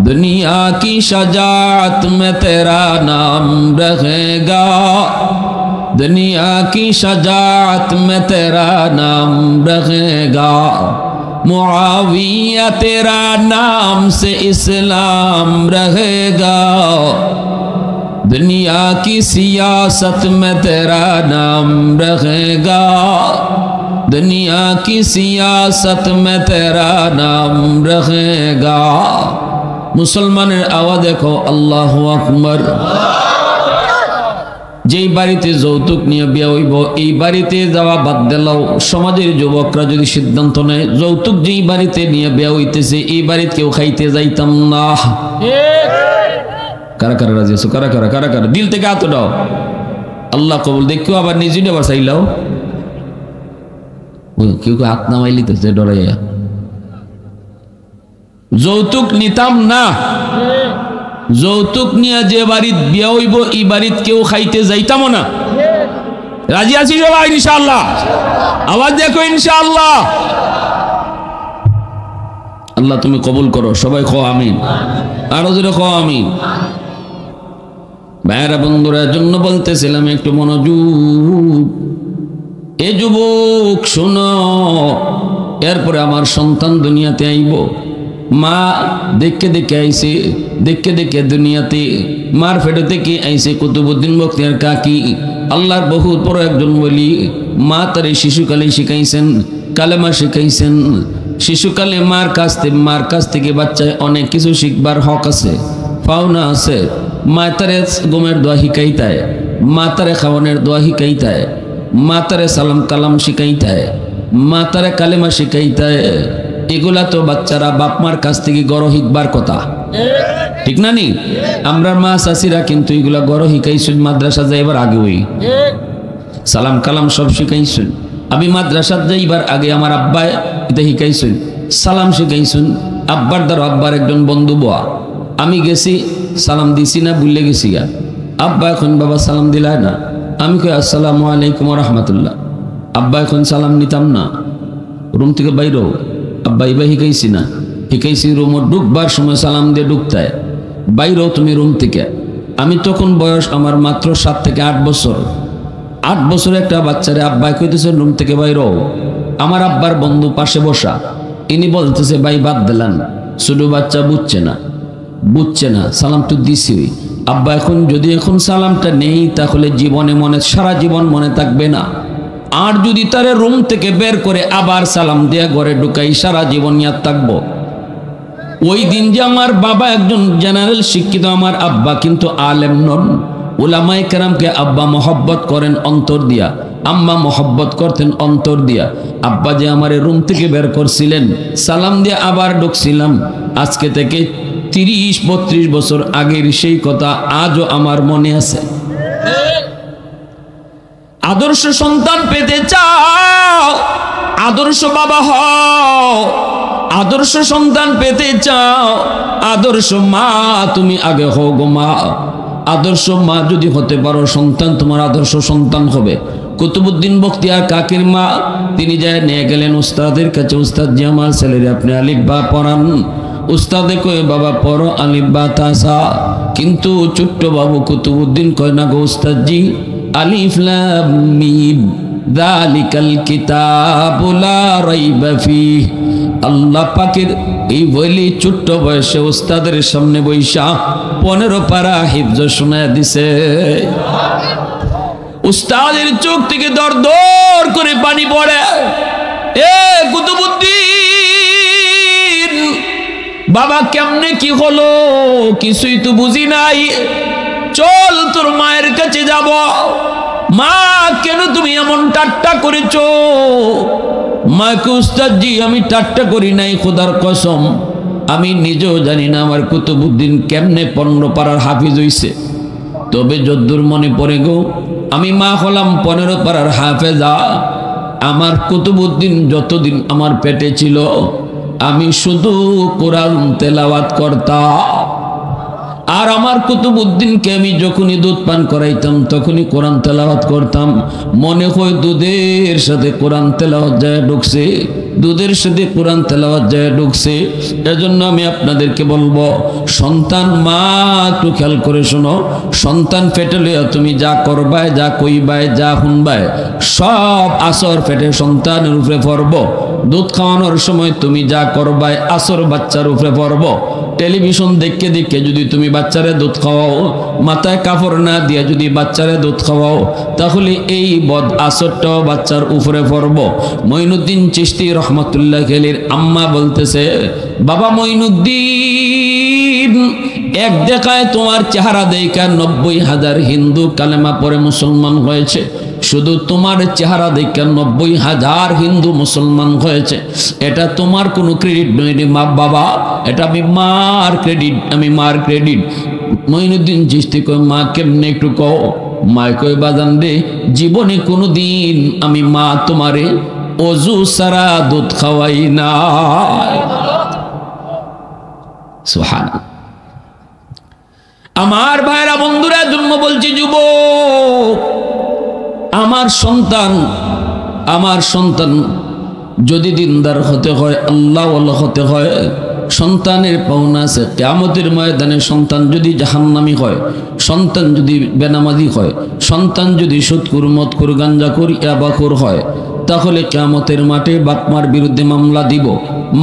Speaker 1: दुनिया की शजाअत में तेरा नाम रहेगा दुनिया की शजाअत में तेरा नाम रहेगा मुआविया तेरा नाम से इस्लाम रहेगा दुनिया की सियासत में तेरा नाम रहेगा दुनिया की सियासत में तेरा नाम रहेगा মুসলমানের আওয়াজ দেখো আল্লাহু আকবার। যেই বাড়িতে যৌতুক নিয়ে বিয়ে হইব এই বাড়িতে যাওয়া বাদ দিলাও। সমাজের যুবকরা যদি সিদ্ধান্ত নেয় যৌতুক যেই বাড়িতে নিয়ে বিয়ে হইতেছে এই বাড়িতে কেউ খাইতে যাইতাম না। কারা কারা রাজি আছো? কারা কারা কারা কারা দিল থেকে হাত দাও। আল্লাহ কবুল। দেখো আবার নিজে আবার চাইলাও। কেউ কেউ হাত নামাইলি তো ডরাইয়া। যৌতুক নিতাম না। যৌতুক নিয়ে যে বাড়িতে বিয়ে হইব এই বাড়িতে কেউ খাইতে যাইতাম না। রাজি আছি সবাই ইনশাআল্লাহ? আওয়াজ দেখো ইনশাআল্লাহ। আল্লাহ তুমি কবুল করো। সবাই কও আমিন। আরো জোরে কও আমিন। ভাইরা বন্ধুরা জন্য বলতেছিলাম একটু মনোযোগ। এ যুবক শোনো, এরপরে আমার সন্তান দুনিয়াতে আইব। মা দেখে দেখে আইছে, দেখে দেখে দুনিয়াতে মার ফেটে থেকে আইছে কুতুবউদ্দিন বখতিয়ার কাকি, আল্লাহর বহুত বড় একজন ওলি। মা তারে শিশুকালে শিখাইছেন, কালেমা শিখাইছেন। শিশুকালে মার কাছ থেকে বাচ্চায় অনেক কিছু শিখবার হক আছে, পাওনা আছে। মা তারে ঘুমের দোয়া শিখাইতায়, মা তারে খাওয়ানোর দোয়া শিখাইতায়, মা তারে সালাম কালাম শিখাইতায়, মা তারে কালেমা শিখাইতায়। এগুলা তো বাচ্চারা বাপ মার কাছ থেকে গড় শিখবার কথা, ঠিক না নি? আমরা মা চাষিরা কিন্তু এগুলা গড় শিখাইছেন মাদ্রাসা যাইবার আগে। ওই সালাম কালাম সব শিখাইছেন। আমি মাদ্রাসা যাইবার আগে আমার আব্বাই এটা শিখাইছেন, সালাম শিখাইছেন। আব্বার দ্বারা আব্বার একজন বন্ধু বোয়া, আমি গেছি সালাম দিছি না, ভুলে গেছি গা। আব্বা এখন বাবা সালাম দিলায় না। আমি কই আসসালামু আলাইকুম রহমতুল্লাহ। আব্বা এখন সালাম নিতাম না। রুম থেকে বাইরেও আব্বা এবার শিখাইছি না, শিখাইছি রুমও ঢুকবার সময় সালাম দিয়ে ঢুকতায়। বাইরেও তুমি রুম থেকে। আমি তখন বয়স আমার মাত্র 7 থেকে 8 বছর। 8 বছর একটা বাচ্চারে আব্বাই কইতেছে রুম থেকে বাইরেও। আমার আব্বার বন্ধু পাশে বসা, ইনি বলতেছে ভাই বাদ দিলাম, ছোট বাচ্চা বুঝছে না, সালাম তো দিছি। আব্বা এখন যদি এখন সালামটা নেই তাহলে জীবনে মনে সারা জীবন মনে থাকবে না। আর যদি তারে রুম থেকে বের করে আবার সালাম দিয়ে ঘরে ঢুকাই সারা জীবন ইয়াদ থাকবো। ওই দিন যে আমার বাবা একজন জেনারেল শিক্ষিত, আমার আব্বা কিন্তু আলেম নন। উলামায়ে কেরামকে আব্বা মহব্বত করেন অন্তর দিয়া, আম্মা মহব্বত করতেন অন্তর দিয়া। আব্বা যে আমার রুম থেকে বের করছিলেন, সালাম দিয়ে আবার ঢুকছিলাম। আজকে থেকে 30-32 বছর আগের সেই কথা আজও আমার মনে আছে। আদর্শ সন্তান পেতে চাও, আদর্শ বাবা হও। আদর্শ সন্তান পেতে চাও, আদর্শ মা তুমি আগে হও গো মা। আদর্শ মা যদি হতে পারো, সন্তান তোমার আদর্শ সন্তান হবে। কুতুবউদ্দিন বখতিয়ার কাকির মা, তিনি যায় নিয়ে গেলেন উস্তাদের কাছে। উস্তাদ জি আমার ছেলের আপনি আলিফ বা পড়ান। উস্তাদে কয়ে বাবা পড়ো আলিফ বা তাসা। কিন্তু ছোট্ট বাবু কুতুবউদ্দিন কয় না গো উস্তাদ জি, আলিফ লাম মিম যালিকাল কিতাবু লা রাইবা ফিহ। আল্লাহ পাকের এই বলি ছোট্ট বয়সে উস্তাদের সামনে বৈশা 15 পারা হিফজ শোনায় দিছে। উস্তাদের চোখ থেকে দর দর করে পানি পড়ে। এ কুতুবউদ্দিন বাবা কেমনে কি হলো কিছুই তো বুঝি নাই, চল তোর মায়ের কাছে যাব। মা কেন তুমি এমন ঠাট্টা করেছো? মাকে উস্তাদ জি আমি ঠাট্টা করি নাই, খোদার কসম আমি নিজেও জানি না আমার কুতুবউদ্দিন কেমনে 15 পারার হাফিজ হইছে। তবে যদ্দূর মনে পড়ে গো, আমি মা হলাম 15 পারার হাফেজা। আমার কুতুবউদ্দিন যতদিন আমার পেটে ছিল আমি শুধু কোরআন তেলাওয়াত করতাম। আর আমার কুতুবউদ্দিনকে আমি যখনই দুধ পান করাইতাম তখনই কোরআন তেলাওয়াত করতাম। মনে হয় দুধের সাথে কোরআন তেলাওয়াত যায় ঢুকছে, দুধের সাথে কোরআন তেলাওয়াত যায় ঢুকছে। এজন্য আমি আপনাদেরকে বলবো, সন্তান মা একটু খেয়াল করে শোনো। সন্তান পেটে লইয়া তুমি যা করবায়, যা কইবায়, যা শুনবায় সব আসর পেটে সন্তানের উপরে পড়ব। দুধ খাওয়ানোর সময় তুমি যা করবায় আসর বাচ্চার উপরে পড়ব। টেলিভিশন দেখে দেখে যদি তুমি বাচ্চারে দুধ খাওয়াও, মাথায় কাপড় না দিয়া যদি বাচ্চারে দুধ খাওয়াও, তাহলে এই বদ আসরটাও বাচ্চার উপরে পড়ব। মঈনুদ্দিন চিশতি রহমতুল্লাহ আলাইহির আম্মা বলতেছে, বাবা মঈনুদ্দিন এক দেখায় তোমার চেহারা দেখা 90,000 হিন্দু কালেমা পড়ে মুসলমান হয়েছে। শুধু তোমার চেহারা দেখা 90,000 হিন্দু মুসলমান হয়েছে। এটা তোমার কোনো ক্রেডিট নয় রে মা বাবা, এটা আমি মার ক্রেডিট, আমি মার ক্রেডিট। মঈনুদ্দিন চিশতি কয় মা কেমনে একটু কও। মায় কয় বাজান রে, জীবনে কোনো দিন আমি মা তোমারে অজু সারা দুধ খাওয়াই না। সুবহানাল্লাহ। আমার ভাইরা বন্ধুরা, জন্ম বলছি যুবক, আমার সন্তান যদি দিনদার হতে হয়, আল্লাহওয়ালা হতে হয়, সন্তানের পাওনা আছে। কিয়ামতের ময়দানে সন্তান যদি জাহান্নামী হয়, সন্তান যদি বেনামাজি হয়, সন্তান যদি সুদখোর, মদখোর, গাঞ্জাখোর, ইয়াবাখোর হয়, তাহলে কিয়ামতের মাঠে বাপ মার বিরুদ্ধে মামলা দিব,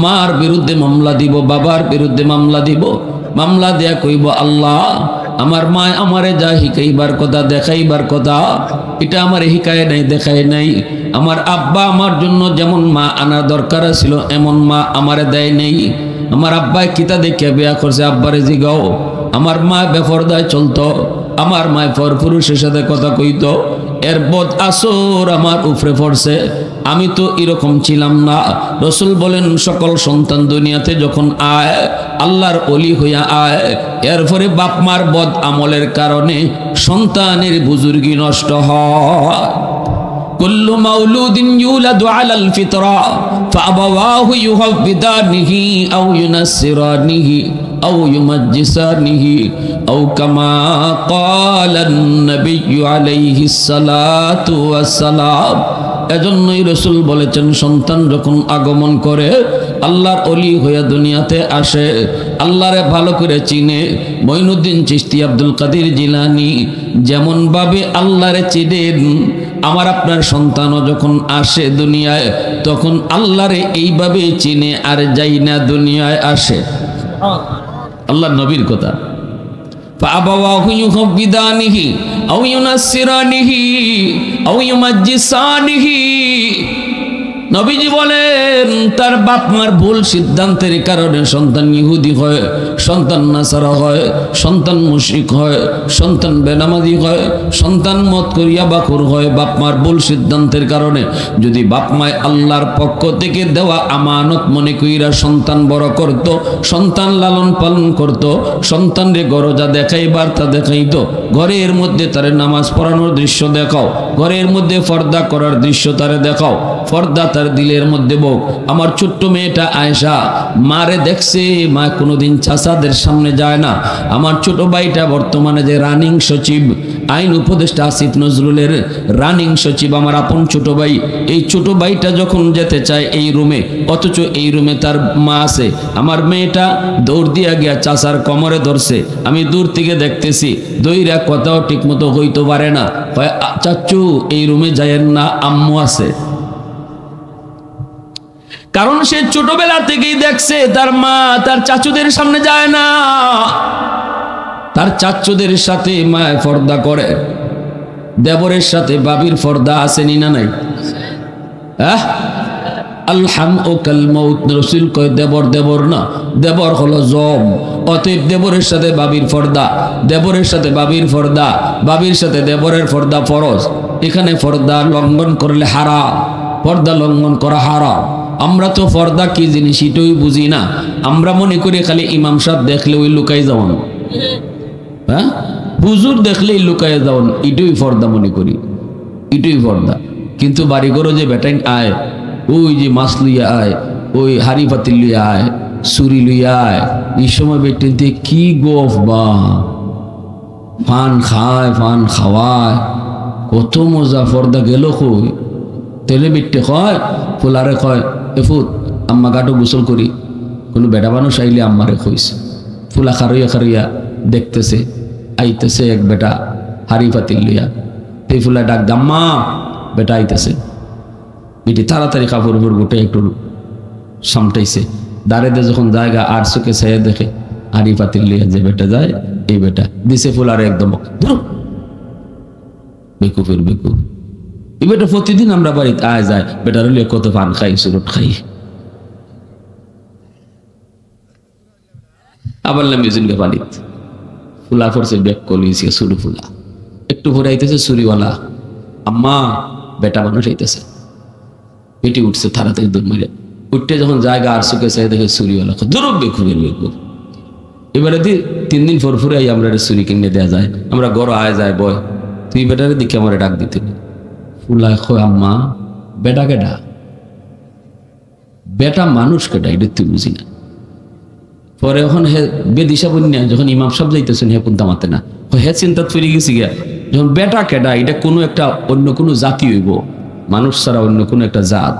Speaker 1: মার বিরুদ্ধে মামলা দিব, বাবার বিরুদ্ধে মামলা দিব। মামলা দেয়া কইব, আল্লাহ আমার মা আমারে যা শিখাইবার কথা, দেখাইবার কথা, এটা আমার শিখায় নাই, দেখায় নাই। আমার আব্বা আমার জন্য যেমন মা আনার দরকার ছিল, এমন মা আমারে দেয় নেই। আমার আব্বাই কিতা দেখে বিয়া করছে, আব্বারে জিগাও। আমার মা বেপরদায় চলতো, আমার মায় পরপুরুষের সাথে কথা কইতো, এর বদ আসর আমার উপরে পড়ছে। আমি তো এরকম ছিলাম না। রসুল বলেন, সকল সন্তান দুনিয়াতে যখন আয়, আল্লাহর ওলি হইয়া আয়, এরপরে বাপ মার বদ আমলের কারণে সন্তানের বুজুর্গি নষ্ট হয়। কুল্লু মাউলুদিন ইউলাদু আলাল ফিতরা ফাআবাওয়াহু ইউহাব্বিদানিহি আও ইউনাসসিরানিহি আও ইউমাজ্জিসানিহি আও কামা ক্বালান নবিয়্যু আলাইহিস সালাতু ওয়াস সালাম। এজন্যই রাসূল বলেছেন, সন্তান যখন আগমন করে, আল্লাহর ওলি হইয়া দুনিয়াতে আসে, আল্লাহরে ভালো করে চিনে। মঈনুদ্দিন চিশতি আব্দুল কাদের জিলানী যেমন ভাবে আল্লাহরে চিনেন, আমার আপনার সন্তানও যখন আসে দুনিয়ায়, তখন আল্লাহরে এইভাবে চিনে আর যাই না দুনিয়ায় আসে। আল্লাহর নবীর কথা, فأبواه يهودانه أو ينصرانه أو يمجسانه। নবীজি বলেন, তার বাপ মার ভুল সিদ্ধান্তের কারণে সন্তান ইহুদি হয়, সন্তান নাসারা হয়, সন্তান মুশরিক হয়, সন্তান বেনামাজি হয়, সন্তান মদ করিয়া বাকুর হয়, বাপ মার ভুল সিদ্ধান্তের কারণে। যদি বাপ মায় আল্লাহর পক্ষ থেকে দেওয়া আমানত মনে কইরা সন্তান বড় করত, সন্তান লালন পালন করত, সন্তানরে গরজা দেখাই, বার্তা দেখাইতো, ঘরের মধ্যে তারে নামাজ পড়ানোর দৃশ্য দেখাও, ঘরের মধ্যে পর্দা করার দৃশ্য তারে দেখাও, পর্দা তার দিলের মধ্যে বোক। আমার ছোট্ট মেয়েটা আয়েশা মারে দেখছে, মা কোনোদিন চাচাদের সামনে যায় না। আমার ছোট ভাইটা বর্তমানে যে রানিং সচিব, আইন উপদেষ্টা আসিফ নজরুলের রানিং সচিব, আমার আপন ছোট ভাই, এই ছোট ভাইটা যখন যেতে চায় এই রুমে, অথচ এই রুমে তার মা আছে, আমার মেয়েটা দৌড় দিয়া গিয়া চাচার কোমরে ধরছে। আমি দূর থেকে দেখতেছি, দইরা কথাও ঠিক মতো হইতে পারে না, চাচ্চু এই রুমে যায়েন না, আম্মু আছে। কারণ সে ছোটবেলা থেকেই দেখছে তার মা তার চাচুদের সামনে যায় না, তার চাচুদের সাথে মায় পর্দা করে, দেবরের সাথে বাবির পর্দা আসেনি না নাই? আলহাম ও কাল মউত। রাসূল কয়, দেবর দেবর না, দেবর হলো জম। অতএব দেবরের সাথে বাবির পর্দা, দেবরের সাথে বাবির পর্দা, বাবির সাথে দেবরের পর্দা ফরজ। এখানে পর্দা লঙ্ঘন করলে হারাম, পর্দা লঙ্ঘন করা হারাম। আমরা তো পর্দা কি জিনিস এটাই বুঝি না। আমরা মনে করি খালি ইমাম সাহেব দেখলে ওই লুকাই যাওয়ান, হ্যাঁ, হুজুর দেখলেই লুকাই যাওয়ান, এটাই পর্দা মনে করি, এটাই পর্দা। কিন্তু বাড়িঘরও যে বেটাইন আয়, ওই যে মাছ লইয়া আয়, ওই হাড়ি পাতিল লইয়া আয়, ছুরি লইয়া আয়, এই সময় বেটিনতে কি গোফ বা পান খায়, পান খাওয়ায়, কত মজা। পর্দা গেল কই? তেলে বেটে কয়, ফুলারে কয়, এফুত আম্মা গাটো গোসল করি। কোনো বেটা মানুষ আইলে আম্মারে কইছে, ফুলা খারইয়া খারইয়া দেখতেছে, আইতেছে এক বেটা হাড়ি পাতিল লইয়া, এই ফুলা ডাক, আম্মা বেটা আইতেছে। বেটি তাড়াতাড়ি কাপড় উপর গোটে একটু সামটাইছে, দাঁড়াতে যখন জায়গা আর চোখে ছায়া দেখে হাড়ি পাতিল লইয়া যে বেটা যায়, এই বেটা দিছে ফুলারে একদম, বেকুফের বেকুফ। এই বেটা প্রতিদিন আমরা বাড়িতে আয় যায়, বেটার লিয়ে কত পান খাই, সুরট খাই। আবার মিউজিনকে পানিত ফুলা পড়ছে ব্যাগ কলিয়েছে সুরু ফুলা একটু ভরে আইতেছে চুরিওয়ালা আম্মা বেটা মানুষ আইতেছে পেটে উঠছে তাড়াতাড়ি দৌড় মেরে উঠতে যখন জায়গা আর চুকে চাই দেখে চুরিওয়ালা দূরব বেকুবের বেকুব এবারে 3 দিন পর ফুরে আমরা চুরি কিনে দেওয়া যায় আমরা গড় আয় যায় বয় তুই বেটারে দিকে আমার ডাক দিতে ফুলা কয় আম্মা বেটা কেডা বেটা মানুষ কেডা এটা তুই বুঝি না পরে এখন হে বেদিশা বন্যা যখন ইমাম সাহেব যাইতেছেন হে পুন্তা মাতে না হে চিন্তা ফিরে গেছি গিয়া যখন বেটা কেডা এটা কোনো একটা অন্য কোনো জাতি হইব মানুষ ছাড়া অন্য কোনো একটা জাত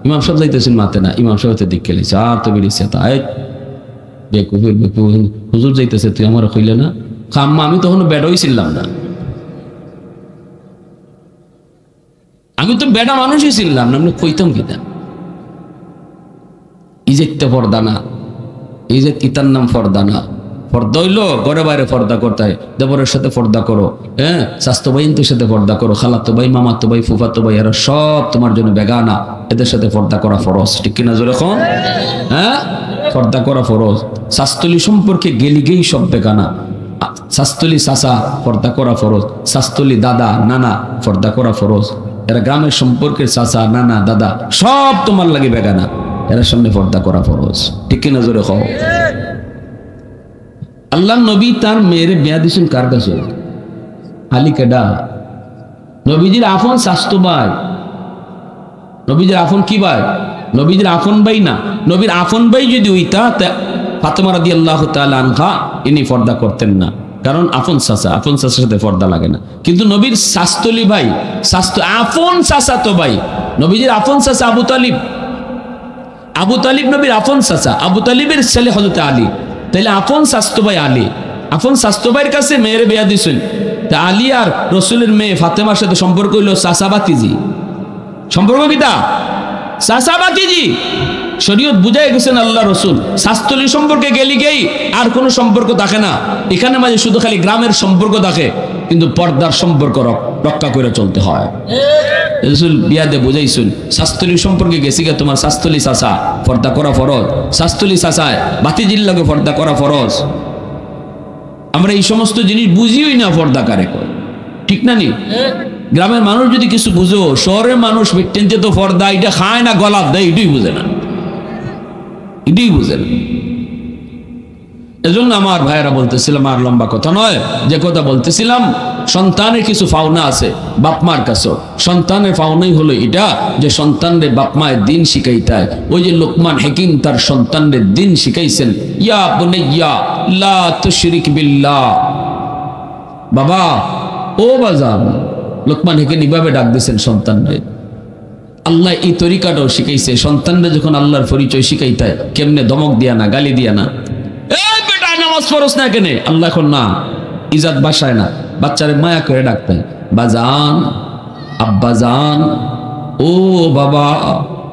Speaker 1: ইমাম সাহেব যাইতেছেন মাতে না ইমাম সাহেব দিক খেলেছে আর তো বেরিয়েছে তাই হুজুর যাইতেছে তুই আমার কইলে না আম্মা আমি তখন বেডাই ছিলাম না আমি তো বেটা মানুষই ছিলাম না আমি কইতাম কিনা ইজেকতে পর্দা না এই যে কিতার নাম পর্দা না পর্দা হইলো ঘরে বাইরে পর্দা করতে হয় দেবরের সাথে পর্দা করো হ্যাঁ স্বাস্থ্য ভাইদের সাথে পর্দা করো খালাতো ভাই মামাতো ভাই ফুফাতো ভাই এরা সব তোমার জন্য বেগানা এদের সাথে পর্দা করা ফরজ ঠিক কিনা জোরে এখন হ্যাঁ পর্দা করা ফরজ শাস্ত্রী সম্পর্কে গেলিগেই সব বেগানা শাস্ত্রী চাচা পর্দা করা ফরজ শাস্ত্রী দাদা নানা পর্দা করা ফরজ এরা গ্রামের সম্পর্কের চাচা নানা দাদা সব তোমার লাগে বেগানা এরা সামনে পর্দা করা ফরজ ঠিক কিনা জোরে কও আল্লাহ নবী তার মেয়ের বিয়া দিয়েছেন কার কাছে আলী কেডা নবীজির আফন স্বাস্থ্য ভাই নবীজির আফন কি ভাই নবীজির আফন ভাই না নবীর আফন ভাই যদি হইতা ফাতেমা রাদিয়াল্লাহু তাআলা আনহা ইনি পর্দা করতেন না কারণ আফন চাচার সাথে পর্দা লাগে না কিন্তু নবীর শাস্তলি ভাই আফন চাচা তো ভাই নবীজির আফন চাচা আবু তালিব নবীর আফন চাচা আবু তালিবের ছেলে হযরত আলী তাইলে আফন স্বাস্থ্য ভাই আলী আফন স্বাস্থ্য ভাইয়ের কাছে মেয়ের বিয়া দিয়েছেন তা আলী আর রসুলের মেয়ে ফাতেমার সাথে সম্পর্ক হইল চাচা বাতিজি সম্পর্ক কিতা চাচা বাতিজি শরীয়ত বুঝাই গেছেন আল্লাহ রসুল শাস্ত্রী সম্পর্কে গেই আর কোনো সম্পর্ক থাকে না এখানে মাঝে শুধু খালি গ্রামের সম্পর্ক থাকে কিন্তু পর্দার সম্পর্ক রক্ষা করে চলতে হয় রসুল বিয়াদে বুঝাইছুন শাস্ত্রী সম্পর্কে গেছি গে তোমার শাস্ত্রী চাচা পর্দা করা ফরজ শাস্ত্রী চাচায় বাতিজির লাগে পর্দা করা ফরজ আমরা এই সমস্ত জিনিস বুঝিই না পর্দা কারে ঠিক না নি গ্রামের মানুষ যদি কিছু বুঝো শহরের মানুষ মিটেনতে তো পর্দা এটা খায় না গলাপ দেয় এটাই বুঝে না এটাই বুঝে না এজন্য আমার ভাইয়েরা বলতেছিলাম আর লম্বা কথা নয় যে কথা বলতেছিলাম সন্তানের কিছু পাওনা আছে বাপমার কাছে সন্তানের পাওনাই হলো এটা যে সন্তানদের বাপমায়ের দিন শিখাইতে হয় ওই যে লোকমান হাকিম তার সন্তানদের দিন শিখাইছেন ইয়া বুনাইয়া লা তুশরিক বিল্লাহ বাবা ও বাজান লোকমান হাকিম এইভাবে ডাক দিয়েছেন সন্তানদের আল্লাহ এই তরিকাটাও শিখাইছে সন্তানরা যখন আল্লাহর পরিচয় শিখাইতে হয় কেমনে দমক দিয়া না গালি দিয়া না নামাজ ফরজ না কেনে আল্লাহ এখন না ইজাত বাসায় না বাচ্চারে মায়া করে ডাকতেন বাজান আব্বা জান ও বাবা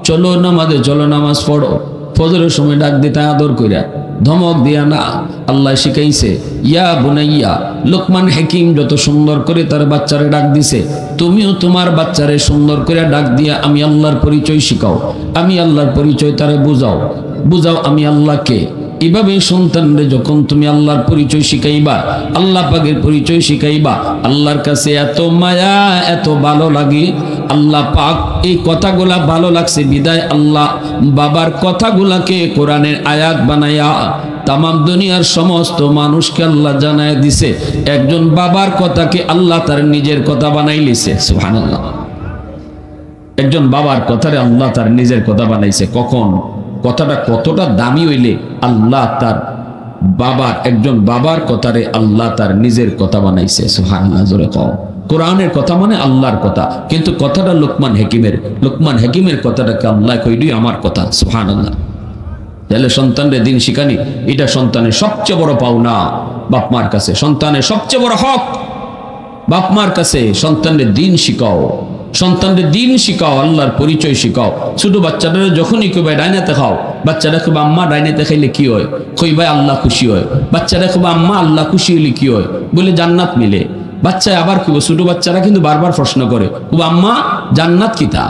Speaker 1: চলো নামাজে চলো নামাজ পড়ো ফজরের সময় ডাক দিতে আদর কইরা ধমক দিয়া না আল্লাহ শিখাইছে ইয়া বুনাইয়া লোকমান হাকিম যত সুন্দর করে তার বাচ্চারে ডাক দিছে তুমিও তোমার বাচ্চারে সুন্দর করে ডাক দিয়া আমি আল্লাহর পরিচয় শিখাও আমি আল্লাহর পরিচয় তারে বুঝাও আমি আল্লাহকে এভাবে সন্তানরে যখন তুমি আল্লাহর পরিচয় শিখাইবা আল্লাহ পাকের পরিচয় শিখাইবা আল্লাহর কাছে এত মায়া এত ভালো লাগে আল্লাহ পাক এই কথাগুলা ভালো লাগছে বিদায় আল্লাহ বাবার কথাগুলাকে কোরআনের আয়াত বানায়া তামাম দুনিয়ার সমস্ত মানুষকে আল্লাহ জানায় দিছে একজন বাবার কথাকে আল্লাহ তার নিজের কথা বানাই লিছে সুবহানাল্লাহ একজন বাবার কথারে আল্লাহ তার নিজের কথা বানাইছে কখন কথাটা কতটা দামি হইলে আল্লাহ তার বাবার একজন বাবার কথারে আল্লাহ তার নিজের কথা বানাইছে সুবহানাল্লাহ জোরে কও কোরআনের কথা মানে আল্লাহর কথা কিন্তু কথাটা লোকমান হাকিমের কথাটাকে আল্লাহ কইডি আমার কথা সুবহানাল্লাহ তাহলে সন্তানদের দিন শিখানি এটা সন্তানের সবচেয়ে বড় পাওনা বাপমার কাছে সন্তানের সবচেয়ে বড় হক বাপমার কাছে সন্তানদের দিন শিখাও সন্তানদের দিন শিখাও আল্লাহর পরিচয় শিখাও ছোট বাচ্চাদের যখনই কইবা ডাইনাতে খাও বাচ্চারা কইবা আম্মা ডাইনাতে খাইলে কি হয় কইবা আল্লাহ খুশি হয় বাচ্চারা কইবা আম্মা আল্লাহ খুশি হইলে কি হয় বলে জান্নাত মিলে বাচ্চা আবার কইব ছোট বাচ্চারা কিন্তু বারবার প্রশ্ন করে কইবা আম্মা জান্নাত কিতা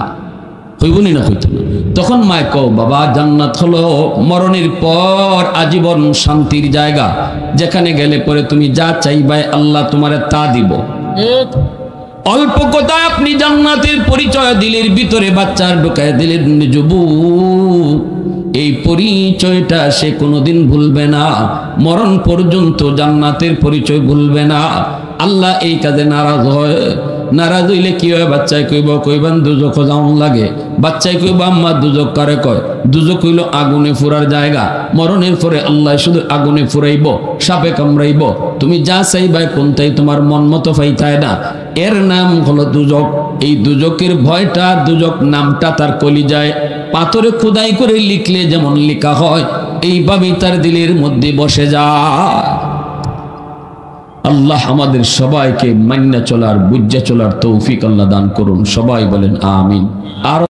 Speaker 1: হইবনি না হইতো না। তখন মায় কও বাবা জান্নাত হলো মরণের পর আজীবন শান্তির জায়গা, যেখানে গেলে পরে তুমি যা চাইবাই আল্লাহ তোমারে তা দিব। অল্প কথা আপনি জান্নাতের পরিচয় দিলের ভিতরে বাচ্চার ঢোকায় দিলেন যুবক, এই পরিচয়টা সে কোনোদিন ভুলবে না, মরণ পর্যন্ত জান্নাতের পরিচয় ভুলবে না। আল্লাহ এই কাজে নারাজ হয়। নারাজ হইলে কি হয়? বাচ্চায় কইব কইবান দুজক যাওন লাগে, বাচ্চায় কইব আম্মা দুজক কারে কয়? দুজক হইল আগুনে ফুরার জায়গা। মরণের পরে আল্লাহ শুধু আগুনে ফুরাইব, সাপে কামড়াইব, তুমি যা চাইবাই কোনটাই তোমার মন মতো পাইতায় না। এর নাম হলো দুজক। এই দুজকের ভয়টা, দুজক নামটা তার কলিজায় পাথরে খোদাই করে লিখলে যেমন লেখা হয়, এইভাবেই তার দিলের মধ্যে বসে যায়। আল্লাহ আমাদের সবাইকে মান্না চলার, বুঝা চলার তৌফিক আল্লাহ দান করুন। সবাই বলেন আমিন। আর